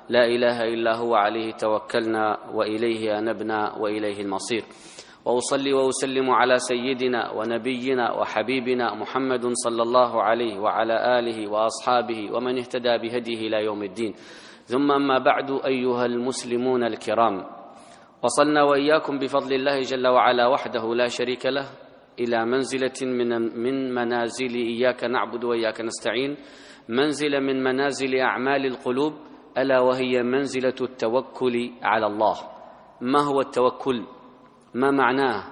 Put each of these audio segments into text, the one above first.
لا إله إلا هو عليه توكلنا وإليه أنبنا وإليه المصير. وأصلي وأسلم على سيدنا ونبينا وحبيبنا محمد صلى الله عليه وعلى آله وأصحابه ومن اهتدى بهديه إلى يوم الدين. ثم أما بعد، أيها المسلمون الكرام، وصلنا وإياكم بفضل الله جل وعلا وحده لا شريك له إلى منزلة من منازل إياك نعبد وإياك نستعين، منزلة من منازل أعمال القلوب، ألا وهي منزلة التوكل على الله. ما هو التوكل؟ ما معناه؟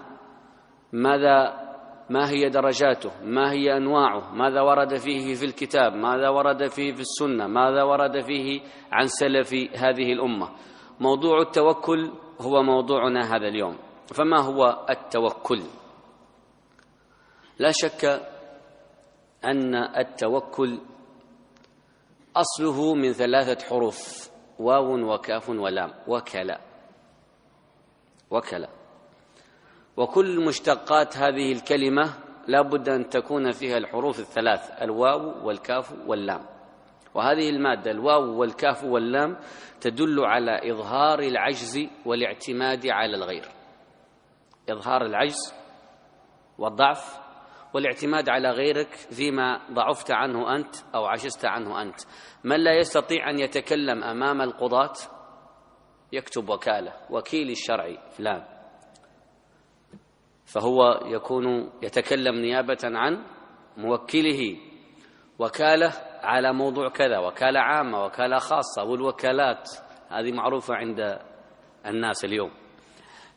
ما هي درجاته؟ ما هي أنواعه؟ ماذا ورد فيه في الكتاب؟ ماذا ورد فيه في السنة؟ ماذا ورد فيه عن سلف هذه الأمة؟ موضوع التوكل هو موضوعنا هذا اليوم. فما هو التوكل؟ لا شك أن التوكل أصله من 3 حروف: واو وكاف ولام. وكلا. وكل مشتقات هذه الكلمة لا بد أن تكون فيها الحروف 3: الواو والكاف واللام. وهذه المادة الواو والكاف واللام تدل على إظهار العجز والاعتماد على الغير. إظهار العجز والضعف والاعتماد على غيرك فيما ضعفت عنه أنت أو عجزت عنه أنت. من لا يستطيع أن يتكلم أمام القضاة يكتب وكالة، وكيل الشرعي فلان، فهو يكون يتكلم نيابة عن موكله. وكالة على موضوع كذا، وكالة عامة، وكالة خاصة، والوكالات هذه معروفة عند الناس اليوم.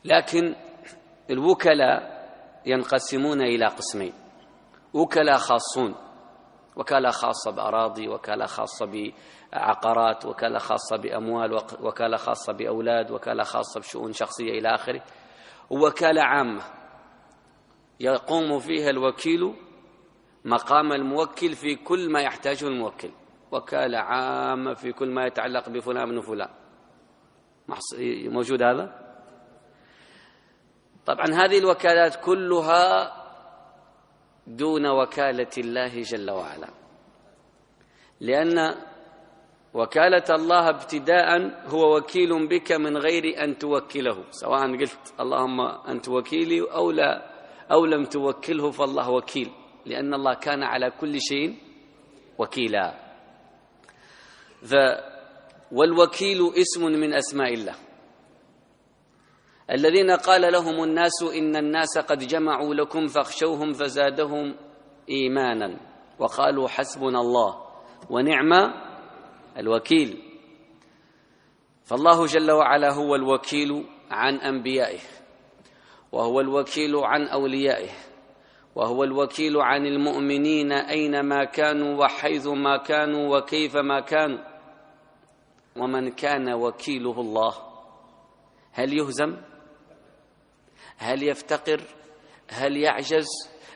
لكن الوكلاء ينقسمون إلى قسمين: وكلاء خاصون، وكالة خاصة بأراضي، وكالة خاصة بعقارات، وكالة خاصة بأموال، وكالة خاصة بأولاد، وكالة خاصة بشؤون شخصية إلى آخره. ووكالة عامة يقوم فيها الوكيل مقام الموكل في كل ما يحتاجه الموكل، وكالة عامة في كل ما يتعلق بفلان من فلان. موجود هذا؟ طبعا هذه الوكالات كلها دون وكالة الله جل وعلا، لأن وكالة الله ابتداء هو وكيل بك من غير أن توكله، سواء قلت اللهم أنت وكيلي أو لم توكله فالله وكيل، لأن الله كان على كل شيء وكيلا. والوكيل اسم من أسماء الله. الذين قال لهم الناس إن الناس قد جمعوا لكم فاخشوهم فزادهم إيمانا وقالوا حسبنا الله ونعم الوكيل. فالله جل وعلا هو الوكيل عن أنبيائه، وهو الوكيل عن أوليائه، وهو الوكيل عن المؤمنين أينما كانوا وحيثما كانوا وكيفما كانوا. ومن كان وكيله الله هل يهزم؟ هل يفتقر؟ هل يعجز؟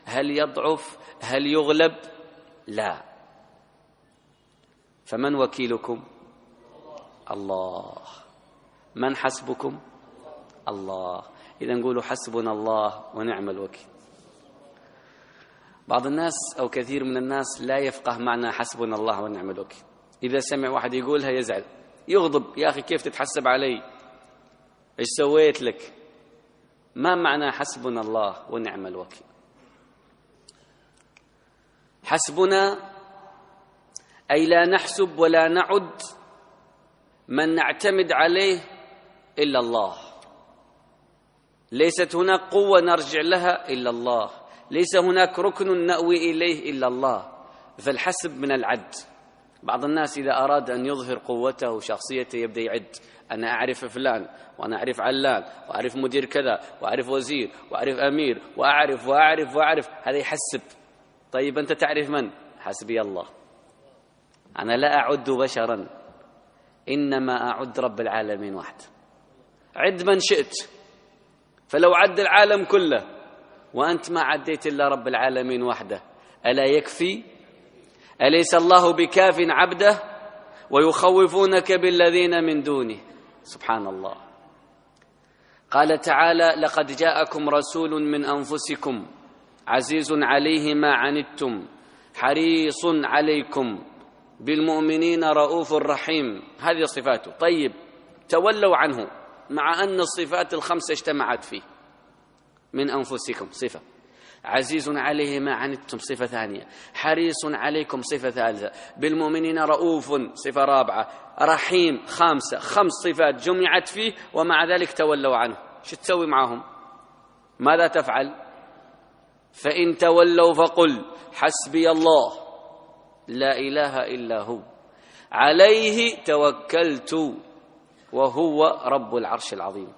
هل يضعف؟ هل يغلب؟ لا. فمن وكيلكم؟ الله. من حسبكم؟ الله. إذا نقولوا حسبنا الله ونعم الوكيل. بعض الناس أو كثير من الناس لا يفقه معنى حسبنا الله ونعم الوكيل. إذا سمع واحد يقولها يزعل، يغضب: يا أخي كيف تتحسب علي؟ إيش سويت لك؟ ما معنى حسبنا الله ونعم الوكيل؟ حسبنا أي لا نحسب ولا نعد من نعتمد عليه إلا الله. ليست هناك قوة نرجع لها إلا الله، ليس هناك ركن نأوي إليه إلا الله. فالحسب من العد. بعض الناس إذا أراد أن يظهر قوته وشخصيته يبدأ يعد: أنا أعرف فلان، وأنا أعرف علان، وأعرف مدير كذا، وأعرف وزير، وأعرف أمير، وأعرف وأعرف وأعرف. هذا يحسب. طيب أنت تعرف من؟ حسبي الله. أنا لا أعد بشرا، إنما أعد رب العالمين وحده. عد من شئت، فلو عد العالم كله وأنت ما عديت إلا رب العالمين وحده ألا يكفي؟ أليس الله بكاف عبده ويخوفونك بالذين من دونه؟ سبحان الله. قال تعالى: لقد جاءكم رسول من أنفسكم عزيز عليه ما عنتم حريص عليكم بالمؤمنين رؤوف رحيم، هذه صفاته. طيب تولوا عنه مع أن الصفات الخمسة اجتمعت فيه. من أنفسكم صفة، عزيز عليه ما عنتم صفة ثانية، حريص عليكم صفة ثالثة، بالمؤمنين رؤوف صفة رابعة، رحيم خامسة. 5 صفات جمعت فيه ومع ذلك تولوا عنه. شو تسوي معهم؟ ماذا تفعل؟ فإن تولوا فقل حسبي الله لا إله إلا هو عليه توكلت وهو رب العرش العظيم.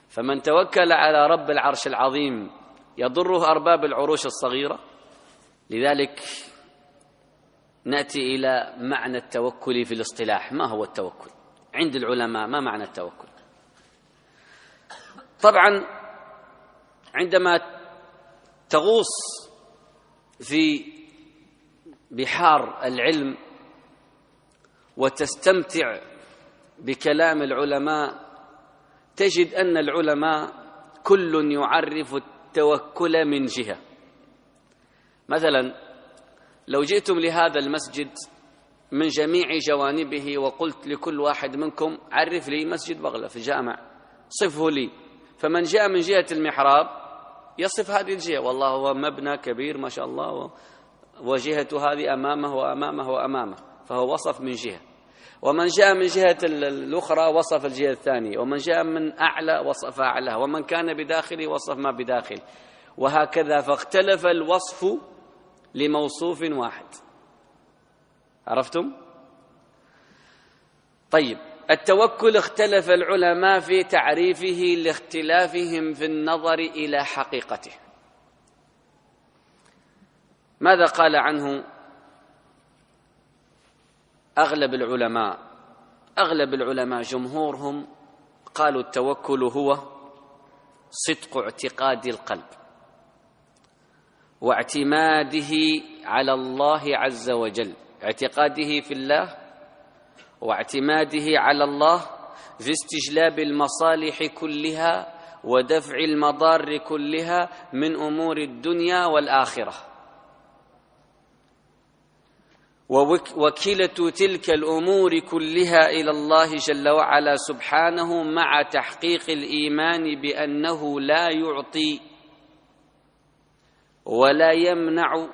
فمن توكل على رب العرش العظيم يضره أرباب العروش الصغيرة. لذلك نأتي إلى معنى التوكل في الاصطلاح. ما هو التوكل عند العلماء؟ ما معنى التوكل؟ طبعا عندما تغوص في بحار العلم وتستمتع بكلام العلماء تجد أن العلماء كل يعرف التوكل من جهة. مثلا لو جئتم لهذا المسجد من جميع جوانبه وقلت لكل واحد منكم عرف لي مسجد بغلة في الجامع، صفه لي. فمن جاء من جهة المحراب يصف هذه الجهة، والله هو مبنى كبير ما شاء الله وجهة هذه أمامه وأمامه وأمامه، فهو وصف من جهة. ومن جاء من جهة الأخرى وصف الجهة الثانية، ومن جاء من أعلى وصف أعلى، ومن كان بداخله وصف ما بداخل، وهكذا. فاختلف الوصف لموصوف واحد. عرفتم؟ طيب التوكل اختلف العلماء في تعريفه لاختلافهم في النظر إلى حقيقته. ماذا قال عنه أغلب العلماء؟ أغلب العلماء جمهورهم قالوا التوكل هو صدق اعتقاد القلب واعتماده على الله عز وجل، اعتقاده في الله واعتماده على الله في استجلاب المصالح كلها ودفع المضار كلها من أمور الدنيا والآخرة، ووكيلة تلك الأمور كلها إلى الله جل وعلا سبحانه، مع تحقيق الإيمان بأنه لا يعطي ولا يمنع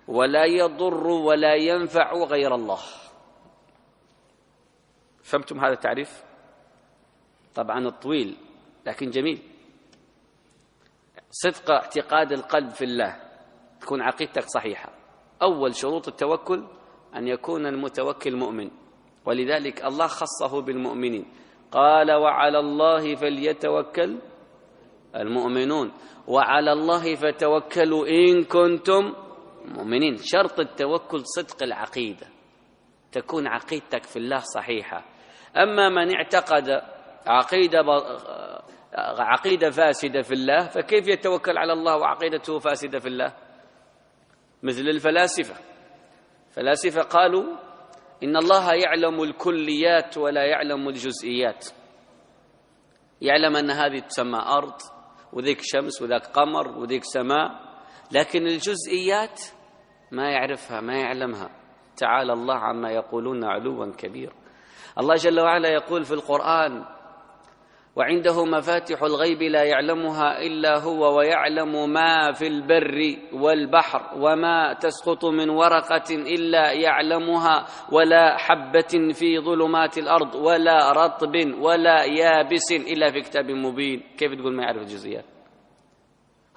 ولا يضر ولا ينفع غير الله. فهمتم هذا التعريف؟ طبعا الطويل لكن جميل. صدق اعتقاد القلب في الله، تكون عقيدتك صحيحة. أول شروط التوكل أن يكون المتوكل مؤمن، ولذلك الله خصه بالمؤمنين، قال وعلى الله فليتوكل المؤمنون، وعلى الله فتوكلوا إن كنتم مؤمنين. شرط التوكل صدق العقيدة، تكون عقيدتك في الله صحيحة. أما من اعتقد عقيدة فاسدة في الله فكيف يتوكل على الله وعقيدته فاسدة في الله؟ مثل الفلاسفة قالوا إن الله يعلم الكليات ولا يعلم الجزئيات. يعلم أن هذه تسمى أرض وذيك شمس وذاك قمر وذيك سماء، لكن الجزئيات ما يعرفها ما يعلمها. تعالى الله عما يقولون علوا كبيرا. الله جل وعلا يقول في القرآن وعنده مفاتح الغيب لا يعلمها إلا هو ويعلم ما في البر والبحر وما تسقط من ورقة إلا يعلمها ولا حبة في ظلمات الأرض ولا رطب ولا يابس إلا في كتاب مبين. كيف تقول ما يعرف الجزئيات؟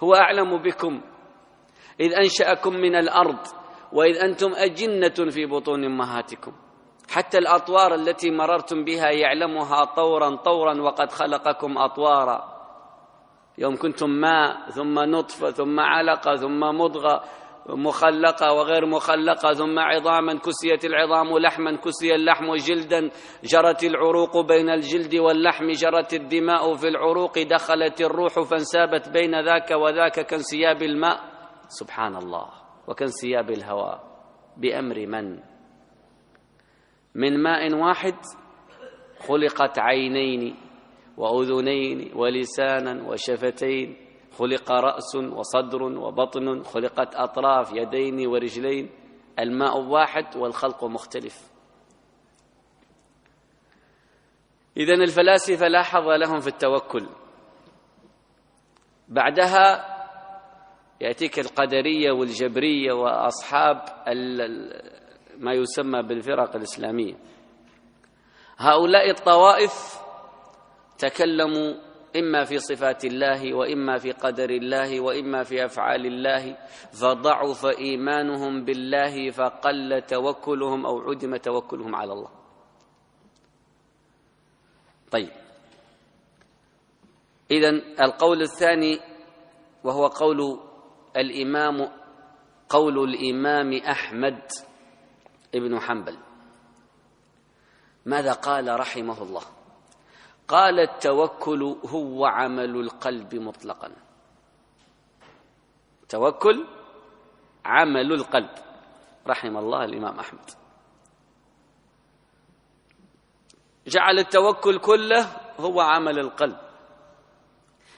هو أعلم بكم إذ أنشأكم من الأرض وإذ أنتم أجنة في بطون أمهاتكم. حتى الأطوار التي مررتم بها يعلمها طورا طورا وقد خلقكم أطوارا. يوم كنتم ماء ثم نطفة ثم علقة ثم مضغة مخلقة وغير مخلقة ثم عظاما كسيت العظام لحما كسي اللحم جلدا جرت العروق بين الجلد واللحم جرت الدماء في العروق دخلت الروح فانسابت بين ذاك وذاك كانسياب الماء. سبحان الله. وكانسياب الهواء بأمر من ماء واحد خلقت عينين وأذنين ولسانا وشفتين، خلق رأس وصدر وبطن، خلقت أطراف يدين ورجلين. الماء واحد والخلق مختلف. إذن الفلاسفة لا حظ لهم في التوكل. بعدها يأتيك القدرية والجبرية وأصحاب ما يسمى بالفرق الإسلامية. هؤلاء الطوائف تكلموا إما في صفات الله وإما في قدر الله وإما في أفعال الله، فضعف إيمانهم بالله فقل توكلهم أو عدم توكلهم على الله. طيب، إذن القول الثاني وهو قول الإمام أحمد بن حنبل. ماذا قال رحمه الله؟ قال: التوكل هو عمل القلب مطلقا. توكل عمل القلب، رحم الله الإمام أحمد. جعل التوكل كله هو عمل القلب،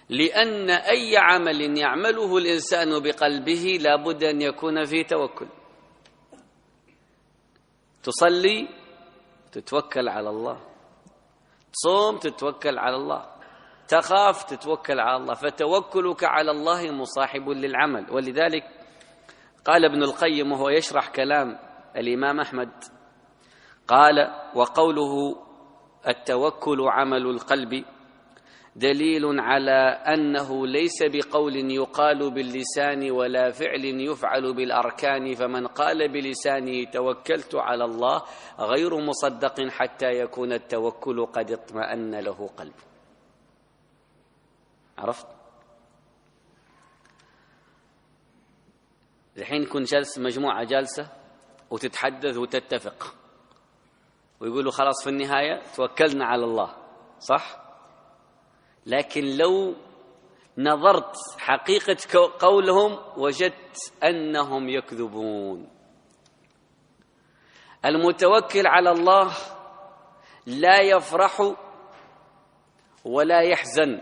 لأن أي عمل يعمله الإنسان بقلبه لا بد أن يكون فيه توكل. تصلي تتوكل على الله، تصوم تتوكل على الله، تخاف تتوكل على الله، فتوكلك على الله مصاحب للعمل. ولذلك قال ابن القيم وهو يشرح كلام الإمام أحمد، قال: وقوله التوكل عمل القلب دليل على أنه ليس بقول يقال باللسان ولا فعل يفعل بالأركان، فمن قال بلسانه توكلت على الله غير مصدق حتى يكون التوكل قد اطمأن له قلبه. عرفت؟ الحين يكون جلس مجموعة جالسة وتتحدث وتتفق ويقولوا خلاص في النهاية توكلنا على الله، صح؟ لكن لو نظرت حقيقة قولهم وجدت أنهم يكذبون. المتوكل على الله لا يفرح ولا يحزن،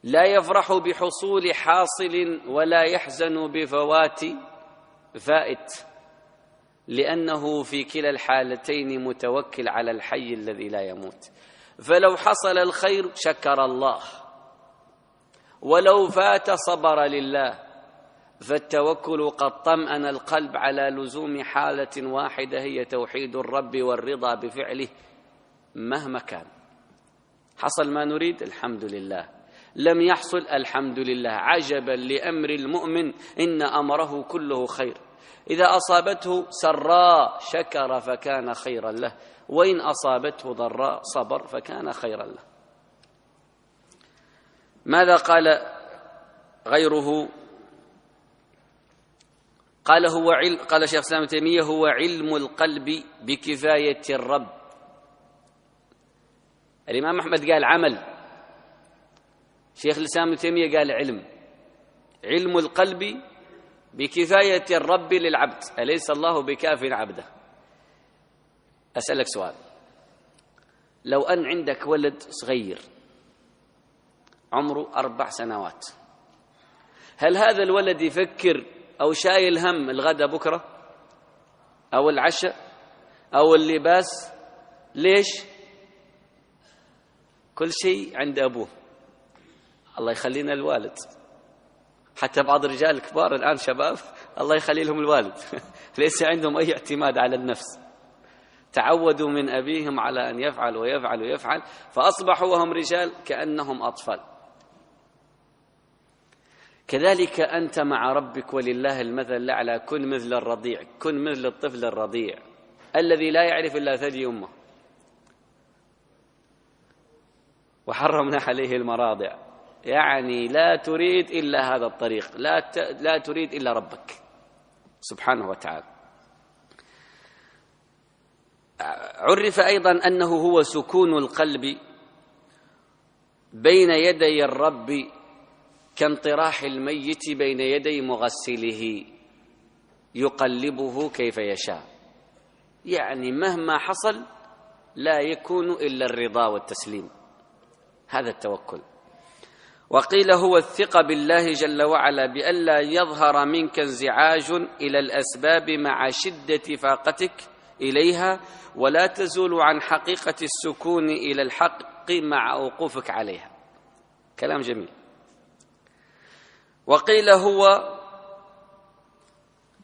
لا يفرح بحصول حاصل ولا يحزن بفوات فائت، لأنه في كلا الحالتين متوكل على الحي الذي لا يموت. فلو حصل الخير شكر الله، ولو فات صبر لله. فالتوكل قد طمأن القلب على لزوم حالة واحدة هي توحيد الرب والرضا بفعله مهما كان. حصل ما نريد الحمد لله، لم يحصل الحمد لله. عجبا لأمر المؤمن إن أمره كله خير، إذا أصابته سراء شكر فكان خيرا له، وإن أصابته ضراء صبر فكان خيرا له. ماذا قال غيره؟ قال شيخ الإسلام ابن تيمية: هو علم القلب بكفاية الرب. الإمام أحمد قال عمل، شيخ الإسلام ابن تيمية قال علم القلب بكفاية الرب للعبد، أليس الله بكاف عبده؟ أسألك سؤال، لو أن عندك ولد صغير عمره 4 سنوات، هل هذا الولد يفكر أو شايل هم الغداء بكرة أو العشاء أو اللباس؟ ليش؟ كل شيء عند أبوه. الله يخلينا الوالد، حتى بعض الرجال الكبار الآن شباب الله يخلي لهم الوالد ليس عندهم أي اعتماد على النفس، تعودوا من أبيهم على أن يفعل ويفعل ويفعل، فأصبحوا وهم رجال كأنهم أطفال. كذلك أنت مع ربك ولله المثل الأعلى. كن مثل الرضيع، كن مثل الطفل الرضيع الذي لا يعرف إلا ثدي أمه، وحرمنا عليه المراضع، يعني لا تريد إلا هذا الطريق، لا تريد إلا ربك سبحانه وتعالى. عرف أيضا أنه هو سكون القلب بين يدي الرب كانطراح الميت بين يدي مغسله يقلبه كيف يشاء، يعني مهما حصل لا يكون إلا الرضا والتسليم. هذا التوكل. وقيل هو الثقة بالله جل وعلا بألا يظهر منك انزعاج إلى الأسباب مع شدة فاقتك إليها، ولا تزول عن حقيقة السكون إلى الحق مع وقوفك عليها. كلام جميل. وقيل هو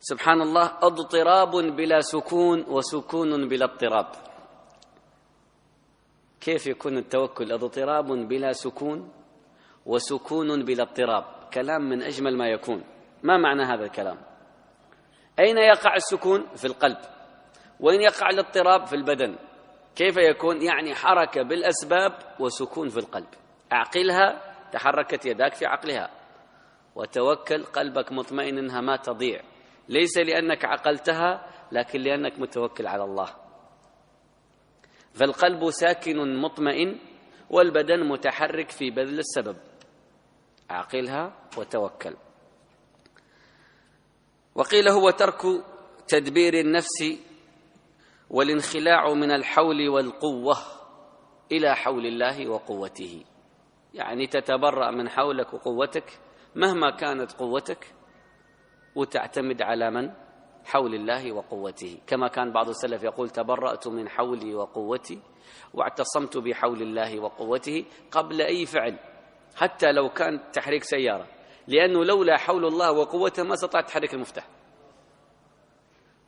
سبحان الله اضطراب بلا سكون وسكون بلا اضطراب. كيف يكون التوكل اضطراب بلا سكون وسكون بلا اضطراب؟ كلام من أجمل ما يكون. ما معنى هذا الكلام؟ أين يقع السكون؟ في القلب. وين يقع الاضطراب؟ في البدن. كيف يكون؟ يعني حركة بالأسباب وسكون في القلب. أعقلها، تحركت يداك في عقلها، وتوكل قلبك مطمئن أنها ما تضيع، ليس لأنك عقلتها لكن لأنك متوكل على الله. فالقلب ساكن مطمئن والبدن متحرك في بذل السبب. أعقلها وتوكل. وقيل هو ترك تدبير النفس والانخلاع من الحول والقوة إلى حول الله وقوته، يعني تتبرأ من حولك وقوتك مهما كانت قوتك وتعتمد على من؟ حول الله وقوته. كما كان بعض السلف يقول تبرأت من حولي وقوتي واعتصمت بحول الله وقوته قبل أي فعل، حتى لو كان تحريك سيارة، لأنه لولا حول الله وقوته ما استطعت تحرك المفتاح.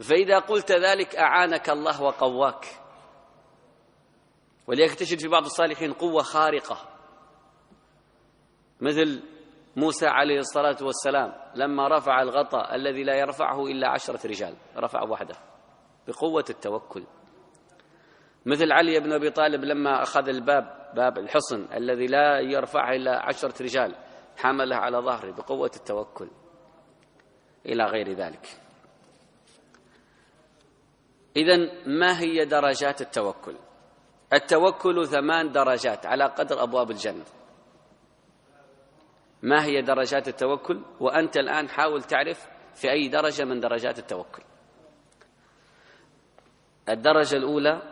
فإذا قلت ذلك أعانك الله وقواك. ولذلك تجد في بعض الصالحين قوة خارقة، مثل موسى عليه الصلاة والسلام لما رفع الغطاء الذي لا يرفعه إلا 10 رجال، رفع وحده بقوة التوكل. مثل علي بن أبي طالب لما أخذ الباب، باب الحصن الذي لا يرفعه إلا 10 رجال، حمله على ظهره بقوة التوكل، إلى غير ذلك. إذن ما هي درجات التوكل؟ التوكل 8 درجات على قدر أبواب الجنة. ما هي درجات التوكل؟ وأنت الآن حاول تعرف في أي درجة من درجات التوكل. الدرجة الأولى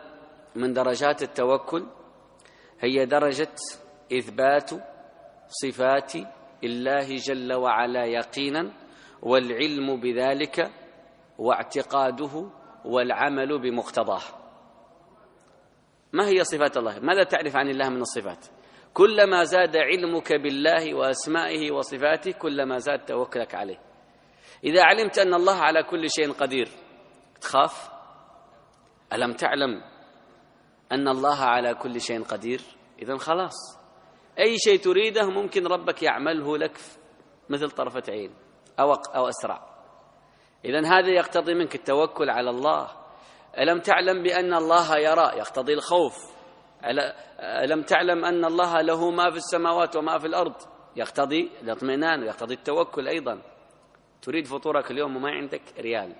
من درجات التوكل هي درجة إثبات صفات الله جل وعلا يقينا، والعلم بذلك واعتقاده والعمل بمقتضاه. ما هي صفات الله؟ ماذا تعرف عن الله من الصفات؟ كلما زاد علمك بالله وأسمائه وصفاته كلما زاد توكلك عليه. إذا علمت أن الله على كل شيء قدير تخاف؟ ألم تعلم أن الله على كل شيء قدير؟ إذن خلاص، أي شيء تريده ممكن ربك يعمله لك مثل طرفة عين أو أسرع. إذن هذا يقتضي منك التوكل على الله. ألم تعلم بأن الله يرى؟ يقتضي الخوف. ألم تعلم أن الله له ما في السماوات وما في الأرض؟ يقتضي الاطمئنان ويقتضي التوكل أيضا. تريد فطورك اليوم وما عندك ريال،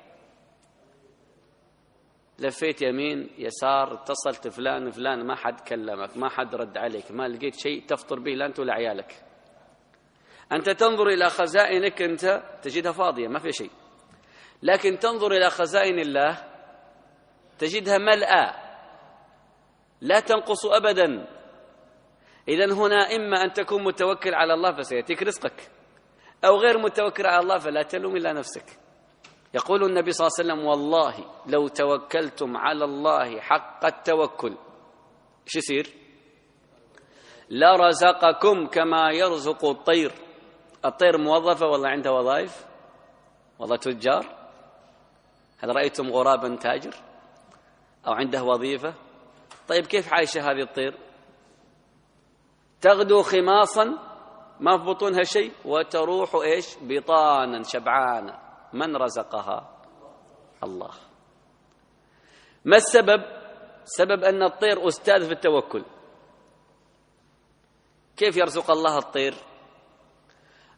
لفيت يمين يسار، اتصلت فلان ما حد كلمك، ما حد رد عليك، ما لقيت شيء تفطر به لا أنت ولا عيالك. أنت تنظر إلى خزائنك أنت تجدها فاضية ما في شيء، لكن تنظر إلى خزائن الله تجدها ملأى لا تنقص أبدا. إذن هنا إما أن تكون متوكل على الله فسيأتيك رزقك، أو غير متوكل على الله فلا تلوم إلا نفسك. يقول النبي صلى الله عليه وسلم والله لو توكلتم على الله حق التوكل إيش يصير؟ لرزقكم كما يرزق الطير. الطير موظفة والله عندها وظائف، والله تجار. هل رأيتم غرابا تاجر أو عنده وظيفة؟ طيب كيف عايشة هذه الطير؟ تغدو خماصا ما في بطونها شيء وتروح إيش؟ بطانا شبعانا. من رزقها؟ الله. ما السبب؟ سبب أن الطير أستاذ في التوكل. كيف يرزق الله الطير؟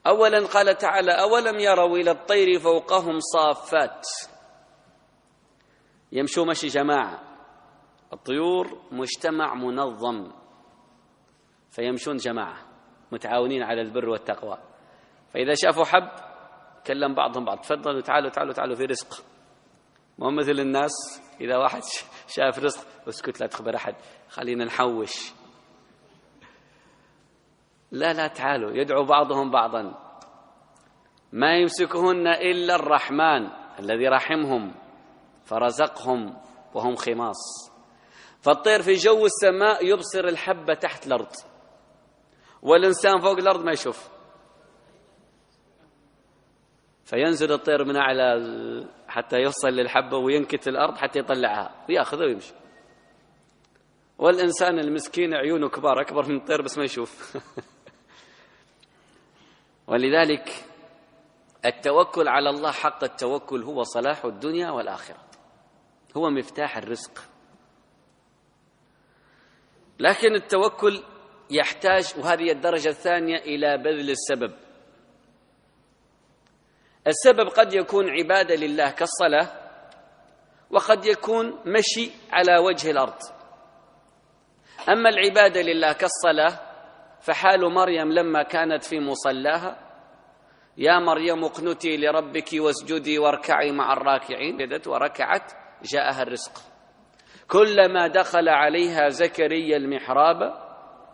أولا قال تعالى أولم يروا إلى الطير فوقهم صافات يمشوا مشي جماعة. الطيور مجتمع منظم فيمشون جماعة متعاونين على البر والتقوى، فإذا شافوا حب كلم بعضهم بعض تفضلوا تعالوا في رزق. مو مثل الناس إذا واحد شاف رزق اسكت لا تخبر أحد خلينا نحوش. لا لا تعالوا، يدعو بعضهم بعضا. ما يمسكهن إلا الرحمن الذي رحمهم فرزقهم وهم خماص. فالطير في جو السماء يبصر الحبة تحت الأرض، والإنسان فوق الأرض ما يشوف، فينزل الطير من أعلى حتى يوصل للحبة وينكت الأرض حتى يطلعها ويأخذها ويمشي. والإنسان المسكين عيونه كبار أكبر من الطير بس ما يشوف. ولذلك التوكل على الله حق التوكل هو صلاح الدنيا والآخرة، هو مفتاح الرزق. لكن التوكل يحتاج، وهذه الدرجة الثانية، إلى بذل السبب. السبب قد يكون عبادة لله كالصلاة، وقد يكون مشي على وجه الأرض. أما العبادة لله كالصلاة فحال مريم لما كانت في مصلاها: يا مريم اقنتي لربك واسجدي واركعي مع الراكعين، بدت وركعت جاءها الرزق. كلما دخل عليها زكريا المحراب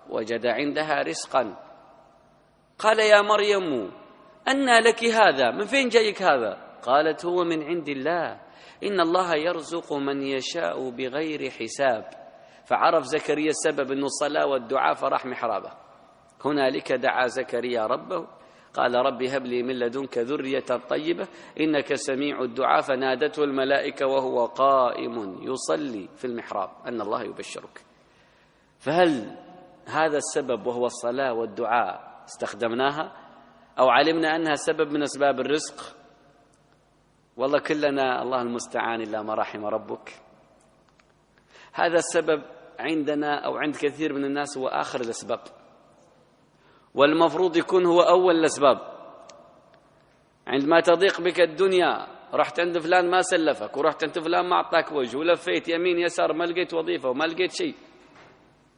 وجد عندها رزقا. قال: يا مريم أنى لك هذا؟ من فين جايك هذا؟ قالت: هو من عند الله، إن الله يرزق من يشاء بغير حساب. فعرف زكريا السبب أنه الصلاة والدعاء، فراح محرابه. هنالك دعا زكريا ربه قال: رب هب لي من لدنك ذرية طيبة إنك سميع الدعاء. فنادته الملائكة وهو قائم يصلي في المحراب أن الله يبشرك. فهل هذا السبب وهو الصلاة والدعاء استخدمناها أو علمنا أنها سبب من أسباب الرزق؟ والله كلنا الله المستعان إلا ما رحم ربك. هذا السبب عندنا أو عند كثير من الناس هو آخر الأسباب، والمفروض يكون هو أول الأسباب. عندما تضيق بك الدنيا، رحت عند فلان ما سلفك، ورحت عند فلان ما أعطاك وجه، ولفيت يمين يسار ما لقيت وظيفة وما لقيت شيء،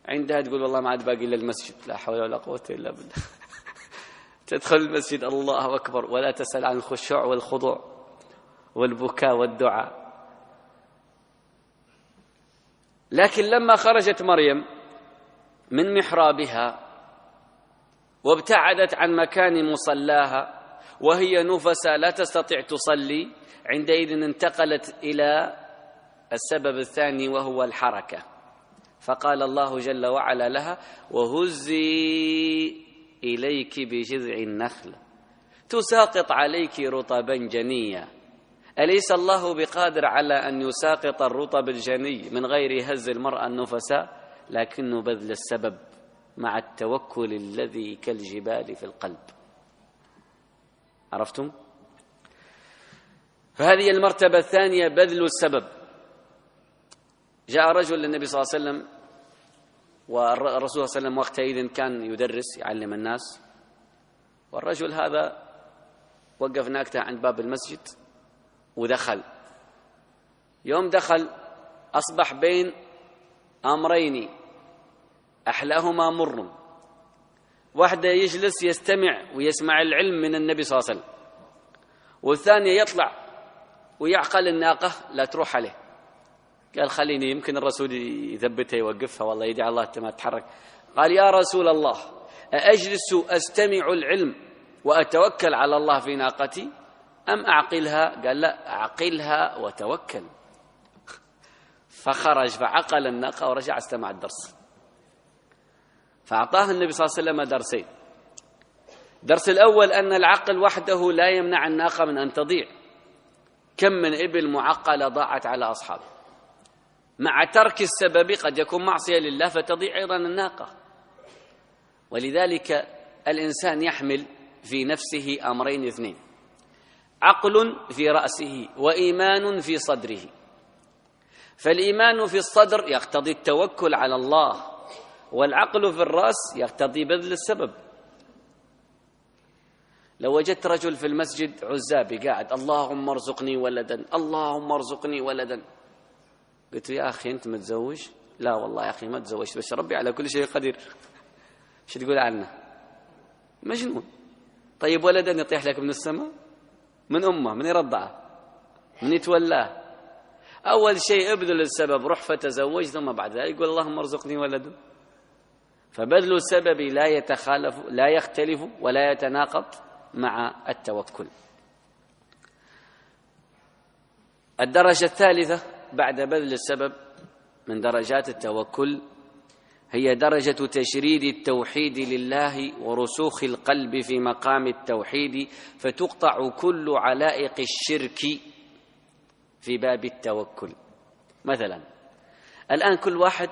عندها تقول والله ما عاد باقي إلا المسجد. لا حول ولا قوة إلا بالله. تدخل المسجد الله أكبر ولا تسأل عن الخشوع والخضوع والبكاء والدعاء. لكن لما خرجت مريم من محرابها وابتعدت عن مكان مصلاها وهي نفسا لا تستطيع تصلي، عندئذ انتقلت إلى السبب الثاني وهو الحركة. فقال الله جل وعلا لها: وهزي إليك بجذع النخل تساقط عليك رطبا جنيا. أليس الله بقادر على أن يساقط الرطب الجني من غير هز المرأة النفساء؟ لكنه بذل السبب مع التوكل الذي كالجبال في القلب. عرفتم؟ فهذه المرتبة الثانية، بذل السبب. جاء رجل للنبي صلى الله عليه وسلم، والرسول صلى الله عليه وسلم وقتئذ كان يدرس يعلم الناس، والرجل هذا وقف ناكته عند باب المسجد ودخل. يوم دخل أصبح بين أمرين أحلاهما مر. واحدة يجلس يستمع ويسمع العلم من النبي صلى الله عليه وسلم، والثانية يطلع ويعقل الناقة لا تروح عليه. قال: خليني يمكن الرسول يثبتها يوقفها، والله يدعي الله ما تتحرك. قال: يا رسول الله، أجلس أستمع العلم وأتوكل على الله في ناقتي أم أعقلها؟ قال: لا، أعقلها وتوكل. فخرج فعقل الناقة ورجع استمع الدرس. فأعطاه النبي صلى الله عليه وسلم درسين. الدرس الأول أن العقل وحده لا يمنع الناقة من أن تضيع. كم من إبل معقلة ضاعت على أصحابه. مع ترك السبب قد يكون معصية لله فتضيع أيضا الناقة. ولذلك الإنسان يحمل في نفسه أمرين اثنين: عقل في رأسه وإيمان في صدره. فالإيمان في الصدر يقتضي التوكل على الله، والعقل في الرأس يقتضي بذل السبب. لو وجدت رجل في المسجد عزابي قاعد: اللهم ارزقني ولدا، اللهم ارزقني ولدا، قلت له: يا أخي أنت متزوج؟ لا والله يا أخي ما تزوجت، بس ربي على كل شيء قدير. شو تقول عنه؟ مجنون. طيب ولدا يطيح لك من السماء؟ من أمه؟ من يرضعه؟ من يتولاه؟ أول شيء ابذل السبب، روح فتزوج، ثم بعد ذلك يقول اللهم ارزقني ولدا. فبذل السبب لا يختلف ولا يتناقض مع التوكل. الدرجة الثالثة بعد بذل السبب من درجات التوكل هي درجة تشريد التوحيد لله ورسوخ القلب في مقام التوحيد، فتقطع كل علائق الشرك في باب التوكل. مثلا الآن كل واحد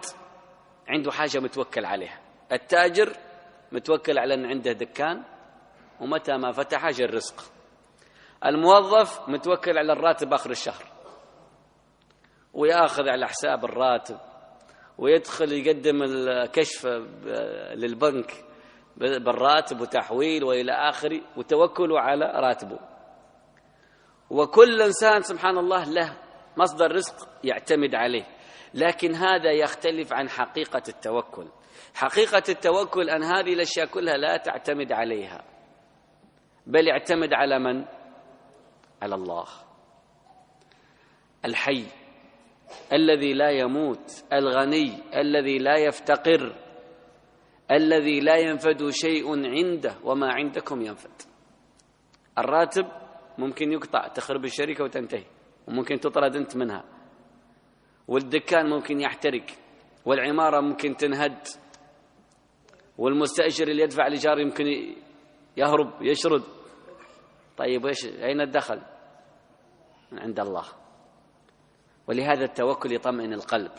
عنده حاجة متوكل عليها. التاجر متوكل على أن عنده دكان ومتى ما فتح جاء الرزق. الموظف متوكل على الراتب آخر الشهر ويأخذ على حساب الراتب ويدخل يقدم الكشف للبنك بالراتب وتحويل وإلى آخره وتوكله على راتبه. وكل إنسان سبحان الله له مصدر رزق يعتمد عليه، لكن هذا يختلف عن حقيقة التوكل. حقيقة التوكل أن هذه الأشياء كلها لا تعتمد عليها، بل يعتمد على من؟ على الله الحي الذي لا يموت، الغني الذي لا يفتقر، الذي لا ينفد شيء عنده وما عندكم ينفد. الراتب ممكن يقطع، تخرب الشركة وتنتهي وممكن تطرد أنت منها، والدكان ممكن يحترق، والعمارة ممكن تنهد، والمستأجر اللي يدفع الإيجار يمكن يهرب يشرد. طيب أين الدخل؟ من عند الله. ولهذا التوكل يطمئن القلب.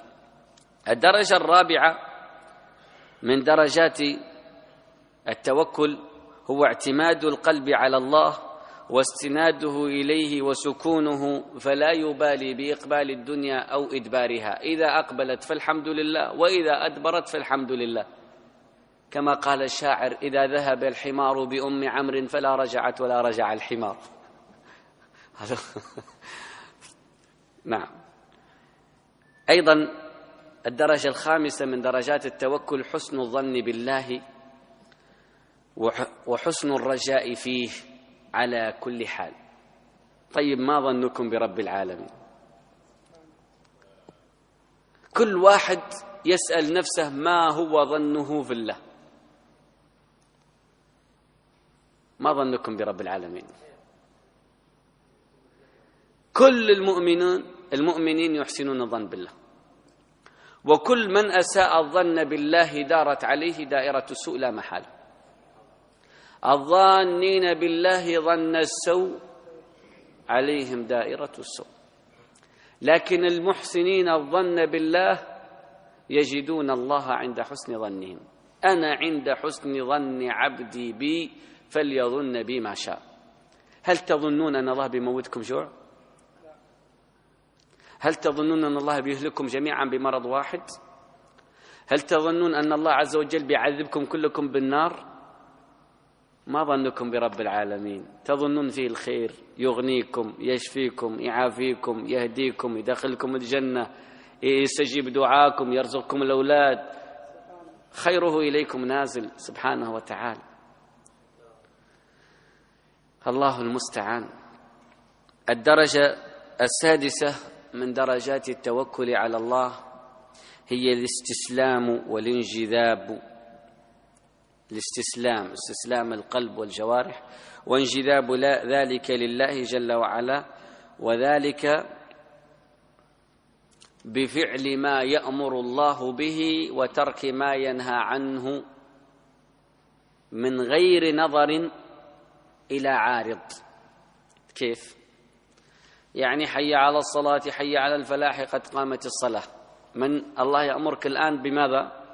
الدرجة الرابعة من درجات التوكل هو اعتماد القلب على الله واستناده إليه وسكونه، فلا يبالي بإقبال الدنيا أو إدبارها. إذا أقبلت فالحمد لله، وإذا أدبرت فالحمد لله. كما قال الشاعر: إذا ذهب الحمار بأم عمرو فلا رجعت ولا رجع الحمار. نعم. أيضا الدرجة الخامسة من درجات التوكل حسن الظن بالله وحسن الرجاء فيه على كل حال. طيب ما ظنكم برب العالمين؟ كل واحد يسأل نفسه ما هو ظنه في الله. ما ظنكم برب العالمين؟ كل المؤمنين يحسنون الظن بالله، وكل من أساء الظن بالله دارت عليه دائرة السوء لا محالة. الظانين بالله ظن السوء عليهم دائرة السوء، لكن المحسنين الظن بالله يجدون الله عند حسن ظنهم. أنا عند حسن ظن عبدي بي فليظن بي ما شاء. هل تظنون أن الله بيموتكم جوع؟ هل تظنون أن الله بيهلككم جميعا بمرض واحد؟ هل تظنون أن الله عز وجل بيعذبكم كلكم بالنار؟ ما ظنكم برب العالمين؟ تظنون فيه الخير، يغنيكم، يشفيكم، يعافيكم، يهديكم، يدخلكم الجنة، يستجيب دعاكم، يرزقكم الأولاد، خيره إليكم نازل سبحانه وتعالى. الله المستعان. الدرجة السادسة من درجات التوكل على الله هي الاستسلام والانجذاب. استسلام القلب والجوارح، وانجذاب ذلك لله جل وعلا، وذلك بفعل ما يأمر الله به وترك ما ينهى عنه من غير نظر إلى عارض. كيف؟ يعني حي على الصلاة، حي على الفلاح، قد قامت الصلاة. من الله يأمرك الآن بماذا؟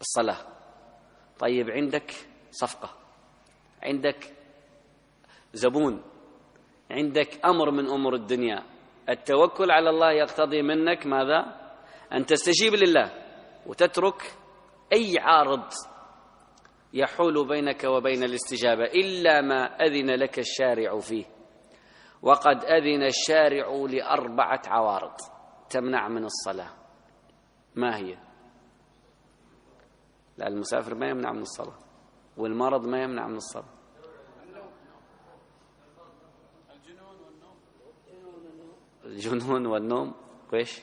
الصلاة. طيب عندك صفقة، عندك زبون، عندك أمر من أمور الدنيا. التوكل على الله يقتضي منك ماذا؟ أن تستجيب لله وتترك أي عارض يحول بينك وبين الاستجابة إلا ما أذن لك الشارع فيه. وقد أذن الشارع ل4 عوارض تمنع من الصلاة. ما هي؟ لا، المسافر ما يمنع من الصلاة، والمرض ما يمنع من الصلاة. الجنون والنوم وإيش؟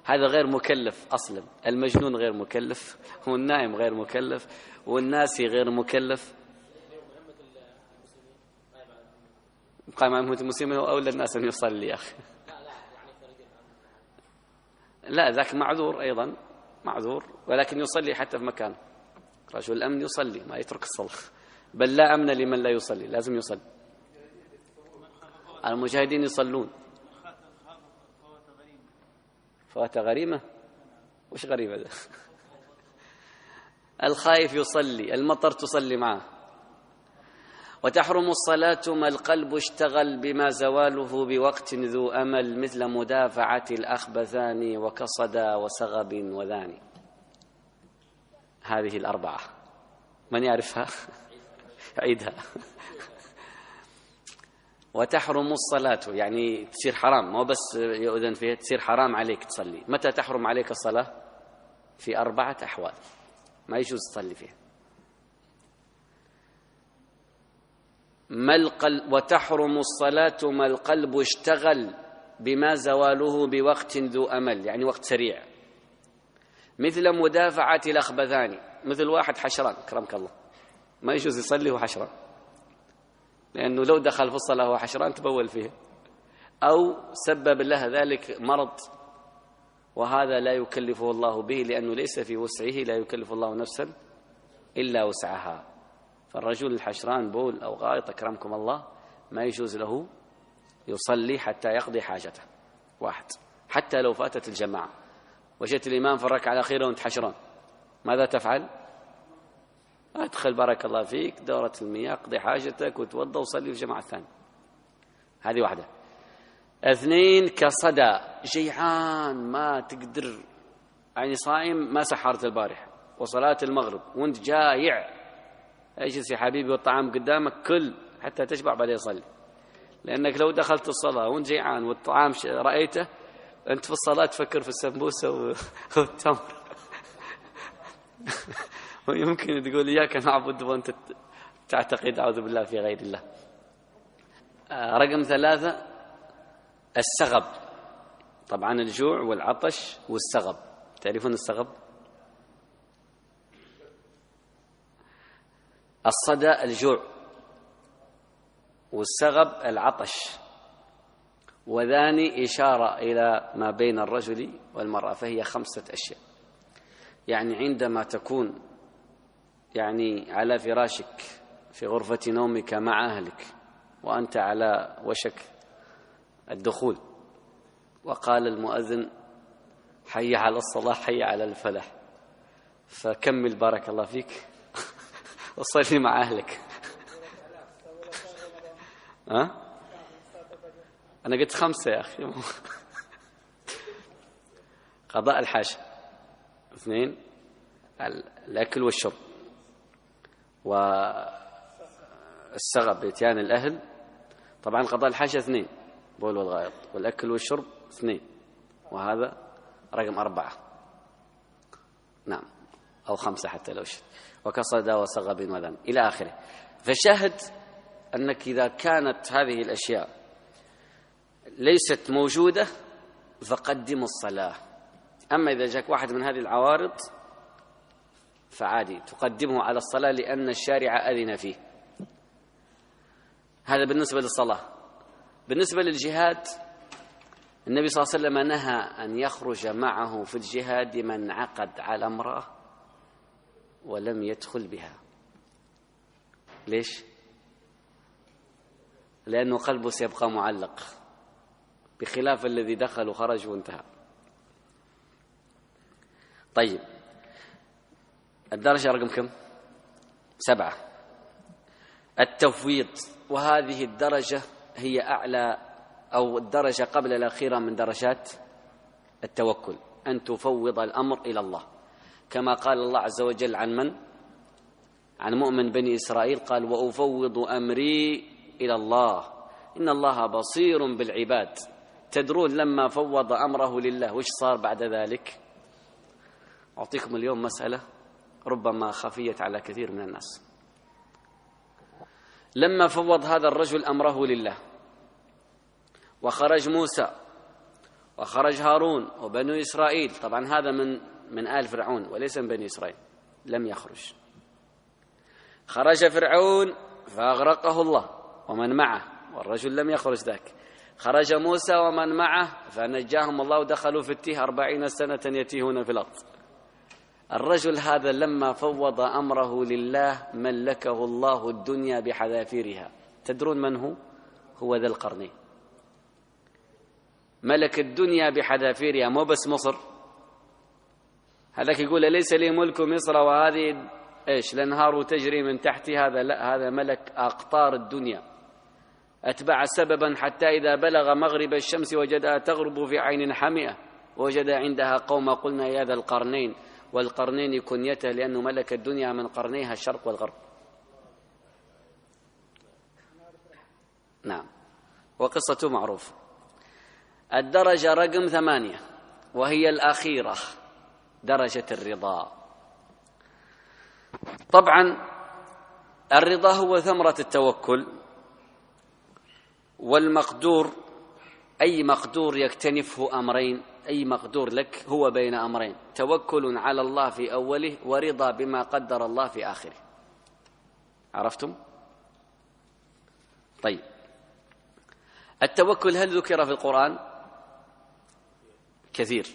هذا غير مكلف أصلا. المجنون غير مكلف، والنائم غير مكلف، والناسي غير مكلف. قائم على مهمة المسلمين هو أولى الناس أن يصلي يا أخي. لا ذاك معذور أيضا، معذور، ولكن يصلي حتى في مكانه. رجل الأمن يصلي، ما يترك الصلاة، بل لا أمن لمن لا يصلي، لازم يصلي. المجاهدين يصلون. فوات غريمة؟ وش غريمة ده؟ الخائف يصلي، المطر تصلي معه. وتحرم الصلاة ما القلب اشتغل بما زواله بوقت ذو أمل، مثل مدافعة الأخبثان وكصدى وسغب وذاني. هذه الأربعة من يعرفها؟ عيدها. وتحرم الصلاة يعني تصير حرام، مو بس يؤذن فيها، تصير حرام عليك تصلي. متى تحرم عليك الصلاة؟ في 4 أحوال ما يجوز تصلي فيها. وتحرم الصلاة ما القلب اشتغل بما زواله بوقت ذو أمل، يعني وقت سريع. مثل مدافعة الأخبثان، مثل واحد حشران كرمك الله، ما يجوز يصلي وهو حشران، لأنه لو دخل في الصلاة وهو حشران تبول فيه، أو سبب له ذلك مرض، وهذا لا يكلفه الله به، لأنه ليس في وسعه، لا يكلف الله نفسا إلا وسعها. فالرجل الحشران بول أو غائط أكرمكم الله ما يجوز له يصلي حتى يقضي حاجته. واحد، حتى لو فاتت الجماعة وجدت الإمام في الركعة الأخيرة وأنت حشران، ماذا تفعل؟ أدخل بارك الله فيك دورة المياه، اقضي حاجتك وتوضأ وصلي في الجماعة الثانية. هذه واحدة. 2، كصدى، جيعان ما تقدر، يعني صائم ما سحرت البارحة وصلاة المغرب وانت جايع، اجلس يا حبيبي والطعام قدامك كل حتى تشبع بعدين صلي، لأنك لو دخلت الصلاة وانت جيعان والطعام رأيته، أنت في الصلاة تفكر في السمبوسة والتمر. ويمكن تقول إياك نعبد وأنت تعتقد أعوذ بالله في غير الله. رقم 3، السغب، طبعا الجوع والعطش والسغب. تعرفون السغب؟ الصدى الجوع، والسغب العطش، وذاني إشارة إلى ما بين الرجل والمرأة، فهي 5 أشياء. يعني عندما تكون يعني على فراشك في غرفة نومك مع أهلك وأنت على وشك الدخول، وقال المؤذن حي على الصلاة حي على الفلاح، فكمل بارك الله فيك وصلي مع أهلك. أنا قلت 5 يا أخي. قضاء الحاجة. 2، الأكل والشرب، والسغب بإتيان الأهل. طبعا قضاء الحاجة 2، بول والغائط، والأكل والشرب 2، وهذا رقم 4. نعم، أو 5 حتى لو شئت. وكصدى وسغب وذم إلى آخره. فشاهد أنك إذا كانت هذه الأشياء ليست موجودة فقدم الصلاة. أما إذا جاك واحد من هذه العوارض فعادي تقدمه على الصلاة، لأن الشارع أذن فيه. هذا بالنسبة للصلاة. بالنسبة للجهاد، النبي صلى الله عليه وسلم نهى أن يخرج معه في الجهاد من عقد على امرأة ولم يدخل بها. ليش؟ لأنه قلبه سيبقى معلق، بخلاف الذي دخل وخرج وانتهى. طيب، الدرجة رقم كم؟ 7، التفويض. وهذه الدرجة هي أعلى أو الدرجة قبل الأخيرة من درجات التوكل، أن تفوض الأمر إلى الله، كما قال الله عز وجل عن من؟ عن مؤمن بني إسرائيل، قال وأفوض أمري إلى الله إن الله بصير بالعباد. تدرون لما فوض أمره لله وش صار بعد ذلك؟ أعطيكم اليوم مسألة ربما خفيت على كثير من الناس. لما فوض هذا الرجل أمره لله وخرج موسى وخرج هارون وبنو إسرائيل. طبعا هذا من آل فرعون وليس من بني إسرائيل، لم يخرج. خرج فرعون فأغرقه الله ومن معه، والرجل لم يخرج ذاك. خرج موسى ومن معه فنجاهم الله ودخلوا في التيه 40 سنة يتيهون في الأرض. الرجل هذا لما فوض أمره لله ملكه الله الدنيا بحذافيرها. تدرون من هو؟ هو ذا القرنين، ملك الدنيا بحذافيرها، مو بس مصر. هذاك يقول ليس لي ملك مصر وهذه الأنهار تجري من تحتي، هذا لا، هذا ملك أقطار الدنيا. أتبع سببا حتى إذا بلغ مغرب الشمس وجدها تغرب في عين حمئة وجد عندها قوم قلنا يا ذا القرنين، والقرنين كنيته لأنه ملك الدنيا من قرنيها الشرق والغرب. نعم، وقصته معروفة. الدرجة رقم 8 وهي الأخيرة، درجة الرضا. طبعا الرضا هو ثمرة التوكل، والمقدور أي مقدور يكتنفه أمرين، أي مقدور لك هو بين أمرين: توكل على الله في أوله ورضا بما قدر الله في آخره. عرفتم؟ طيب، التوكل هل ذكر في القرآن؟ كثير،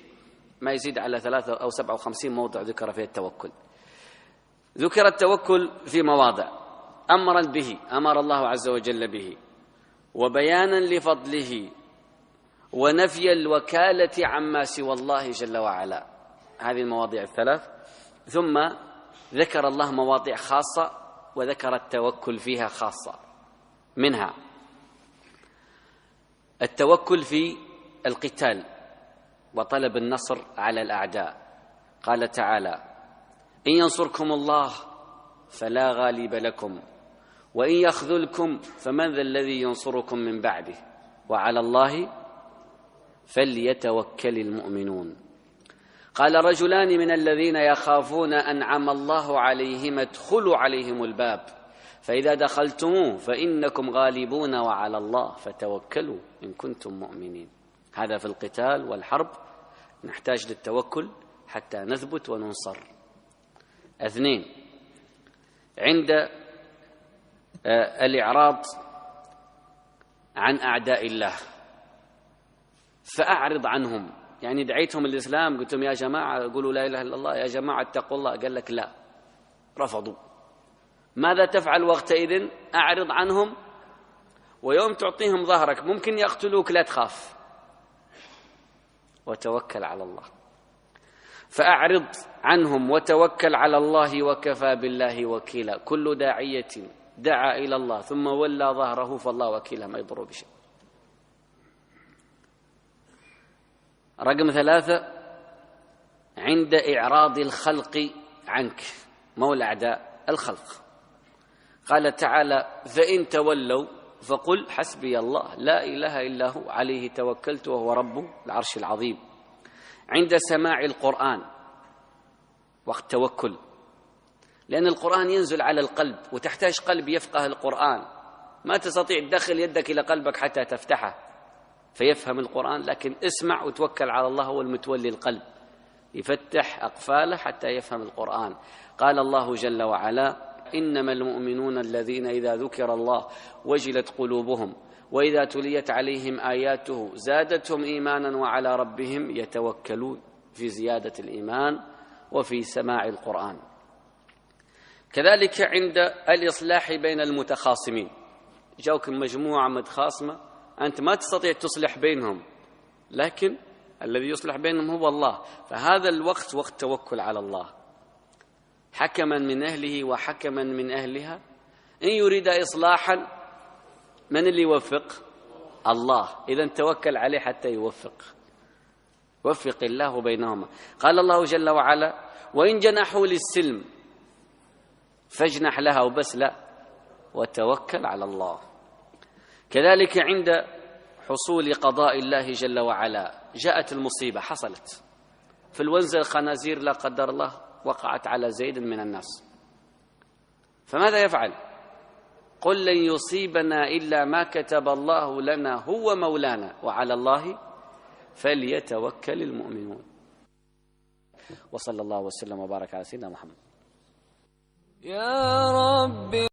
ما يزيد على 3 أو 57 موضع ذكر فيه التوكل. ذكر التوكل في مواضع أمرا به، أمر الله عز وجل به، وبيانا لفضله، ونفي الوكالة عما سوى الله جل وعلا. هذه المواضيع الثلاث. ثم ذكر الله مواضيع خاصة وذكر التوكل فيها خاصة، منها التوكل في القتال وطلب النصر على الأعداء. قال تعالى: إن ينصركم الله فلا غالب لكم وإن يخذلكم فمن ذا الذي ينصركم من بعده وعلى الله فليتوكل المؤمنون. قال: رجلان من الذين يخافون أنعم الله عليهم ادخلوا عليهم الباب فإذا دخلتموه فإنكم غالبون وعلى الله فتوكلوا إن كنتم مؤمنين. هذا في القتال والحرب نحتاج للتوكل حتى نثبت وننصر. 2، عند الإعراض عن أعداء الله فأعرض عنهم. يعني دعيتهم الإسلام، قلت لهم يا جماعة قولوا لا إله إلا الله، يا جماعة اتقوا الله، قال لك لا، رفضوا. ماذا تفعل وقتئذ؟ أعرض عنهم، ويوم تعطيهم ظهرك ممكن يقتلوك، لا تخاف وتوكل على الله. فأعرض عنهم وتوكل على الله وكفى بالله وكيلا. كل داعية دعا إلى الله ثم ولى ظهره فالله وكيله، ما يضر بشيء. رقم 3، عند إعراض الخلق عنك، مو الأعداء، الخلق. قال تعالى: فإن تولوا فقل حسبي الله لا إله إلا هو عليه توكلت وهو رب العرش العظيم. عند سماع القرآن وقت توكل، لأن القرآن ينزل على القلب وتحتاج قلب يفقه القرآن. ما تستطيع تدخل يدك إلى قلبك حتى تفتحه فيفهم القرآن، لكن اسمع وتوكل على الله، هو المتولي القلب يفتح أقفاله حتى يفهم القرآن. قال الله جل وعلا: إنما المؤمنون الذين إذا ذكر الله وجلت قلوبهم وإذا تليت عليهم آياته زادتهم إيمانا وعلى ربهم يتوكلون، في زيادة الإيمان وفي سماع القرآن. كذلك عند الإصلاح بين المتخاصمين، جاوك مجموعة متخاصمة أنت ما تستطيع تصلح بينهم، لكن الذي يصلح بينهم هو الله، فهذا الوقت وقت توكل على الله، حكما من أهله وحكما من أهلها. إن يريد إصلاحا من اللي يوفق؟ الله، إذن توكل عليه حتى يوفق، وفق الله بينهما. قال الله جل وعلا: وإن جنحوا للسلم فاجنح لها، وبس لا، وتوكل على الله. كذلك عند حصول قضاء الله جل وعلا، جاءت المصيبة، حصلت في الونزة، الخنازير لا قدر الله وقعت على زيد من الناس، فماذا يفعل؟ قل لن يصيبنا إلا ما كتب الله لنا هو مولانا وعلى الله فليتوكل المؤمنون. وصلى الله وسلم وبارك على سيدنا محمد. يا رب